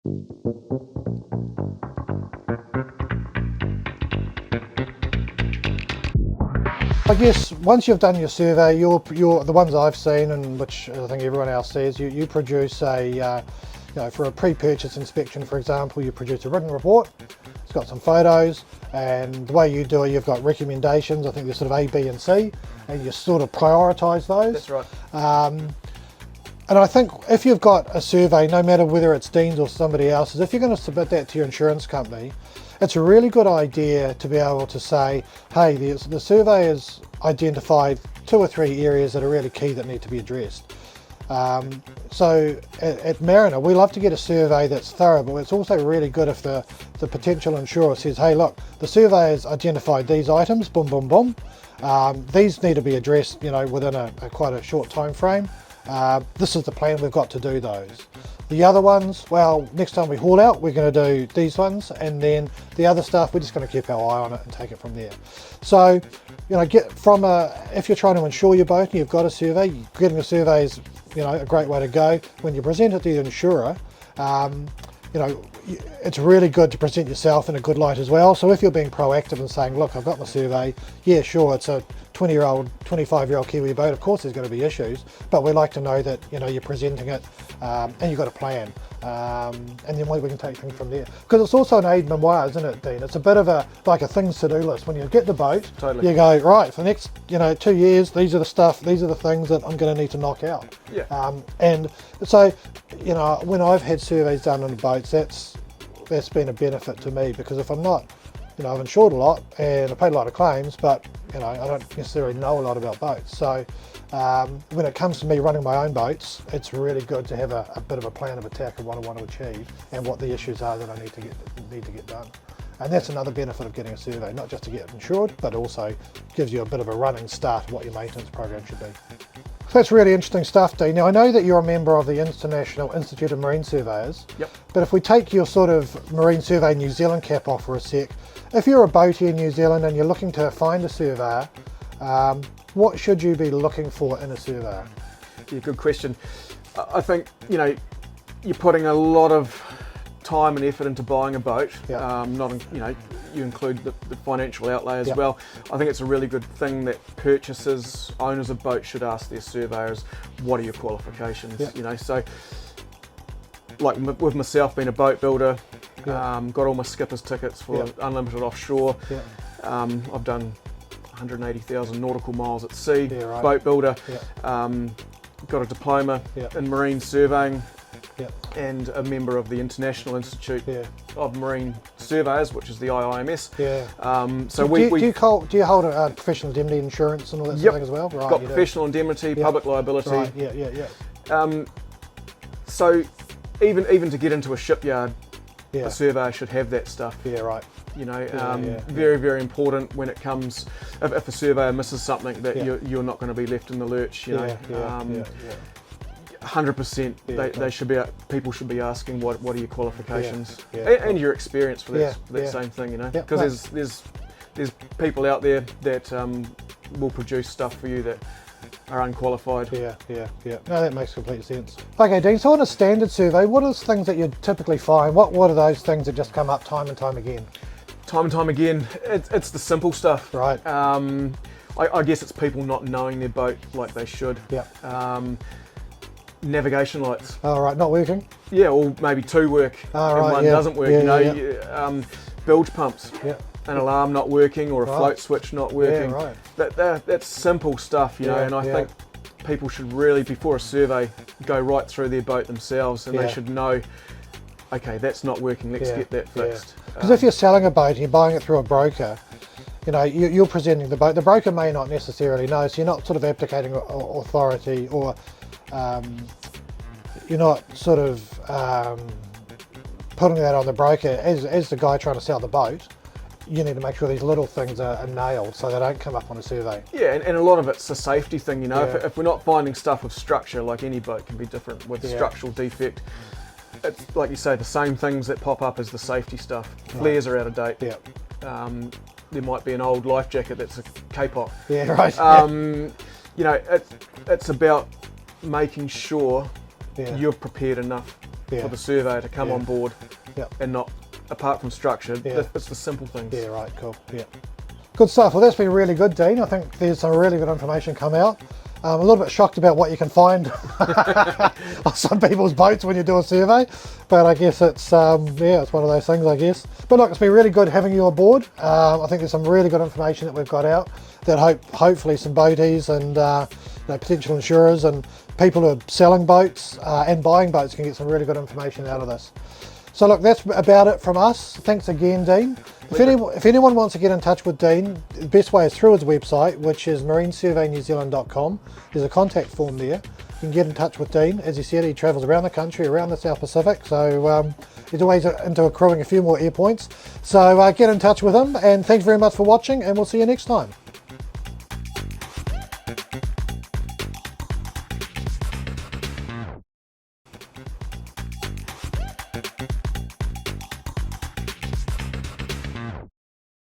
I guess once you've done your survey, you're the ones I've seen, and which I think everyone else sees, you produce a, for a pre-purchase inspection, for example, you produce a written report. It's got some photos, and the way you do it, you've got recommendations. I think there's sort of A, B, and C, and you sort of prioritise those. That's right. And I think if you've got a survey, no matter whether it's Dean's or somebody else's, if you're going to submit that to your insurance company, it's a really good idea to be able to say, hey, the survey has identified 2 or 3 areas that are really key that need to be addressed. So at Mariner, we love to get a survey that's thorough, but it's also really good if the potential insurer says, hey, look, the survey has identified these items, boom, boom, boom. These need to be addressed, within quite a short time frame. This is the plan we've got to do those. The other ones, well, next time we haul out, we're going to do these ones, and then the other stuff, we're just going to keep our eye on it and take it from there. So, if you're trying to insure your boat and you've got a survey, getting a survey is, a great way to go. When you present it to the insurer, it's really good to present yourself in a good light as well. So if you're being proactive and saying, look, I've got my survey, yeah, sure, it's a 20-year-old, 25-year-old Kiwi boat, of course there's going to be issues, but we like to know that, you're presenting it and you've got a plan. And then we can take things from there. Because it's also an aide memoir, isn't it, Dean? It's a bit of a things to-do list. When you get the boat, Totally. you go, right, for the next, 2 years, these are the things that I'm going to need to knock out. Yeah. And so, when I've had surveys done on the boats, that's been a benefit to me, because if I'm not, I've insured a lot and I paid a lot of claims, but I don't necessarily know a lot about boats. So when it comes to me running my own boats, it's really good to have a bit of a plan of attack of what I want to achieve and what the issues are that I need to get done. And that's another benefit of getting a survey, not just to get insured, but also gives you a bit of a running start of what your maintenance program should be. So that's really interesting stuff, Dean. Now, I know that you're a member of the International Institute of Marine Surveyors. Yep. But if we take your sort of Marine Survey New Zealand cap off for a sec, if you're a boatie in New Zealand and you're looking to find a surveyor, what should you be looking for in a surveyor? Yeah, good question. I think, you're putting a lot of time and effort into buying a boat. Yeah. You include the financial outlay as Yeah. well. I think it's a really good thing that purchasers, owners of boats should ask their surveyors, what are your qualifications? Yeah. So like with myself being a boat builder, Yeah. got all my skipper's tickets for Yeah. unlimited offshore. Yeah. I've done 180,000 nautical miles at sea, Yeah, right. boat builder. Yeah. Got a diploma Yeah. in marine surveying. Yeah. And a member of the International Institute Yeah. of Marine Surveyors, which is the IIMS. Yeah. So do you hold a professional indemnity insurance and all that sort of thing as well? Right. got you do. professional indemnity, Yeah. public liability. Right. Yeah. So even to get into a shipyard, Yeah. a surveyor should have that stuff. Yeah. Right. Yeah. Very, very important when it comes, if a surveyor misses something, that Yeah. you're not going to be left in the lurch. Yeah. 100%. Yeah, They should be. People should be asking what are your qualifications Yeah, yeah. and your experience for that, Yeah, for that yeah. same thing. Yeah, Because there's people out there that will produce stuff for you that are unqualified. Yeah. No, that makes complete sense. Okay, Dean, so on a standard survey, what are the things that you typically find? What are those things that just come up time and time again? Time and time again, it's the simple stuff. Right. I guess it's people not knowing their boat like they should. Yeah. Navigation lights. All right, not working? Yeah, or maybe two work and right, one yeah. doesn't work. Yeah, Bilge pumps. Yeah. An alarm not working or a Right. float switch not working. Yeah, right. That's simple stuff, Yeah, and I yeah. think people should really, before a survey, go right through their boat themselves, and Yeah. they should know, okay, that's not working, let's Yeah, get that fixed. Because if you're selling a boat and you're buying it through a broker, you're presenting the boat. The broker may not necessarily know, so you're not sort of abdicating authority, or you're not sort of putting that on the broker as the guy trying to sell the boat. You need to make sure these little things are nailed so they don't come up on a survey. Yeah, and a lot of it's a safety thing, Yeah. if we're not finding stuff with structure, like any boat can be different with Yeah. structural defect, it's like you say, the same things that pop up as the safety stuff. Flares are out of date. Yeah. There might be an old life jacket that's a K-pop. Yeah, right. It's about making sure Yeah. you're prepared enough for the surveyor to come on board and not, apart from structure, it's the simple things. Yeah, right, cool, yeah. Good stuff. Well, that's been really good, Dean. I think there's some really good information come out. I'm a little bit shocked about what you can find on some people's boats when you do a survey, but I guess it's it's one of those things, I guess. But look, it's been really good having you aboard. I think there's some really good information that we've got out that hopefully some boaties and potential insurers and people who are selling boats and buying boats can get some really good information out of this. So look, that's about it from us. Thanks again, Dean. If anyone wants to get in touch with Dean, the best way is through his website, which is marinesurveynewzealand.com. There's a contact form there. You can get in touch with Dean. As he said, he travels around the country, around the South Pacific, so he's always into accruing a few more air points. So get in touch with him, and thanks very much for watching, and we'll see you next time.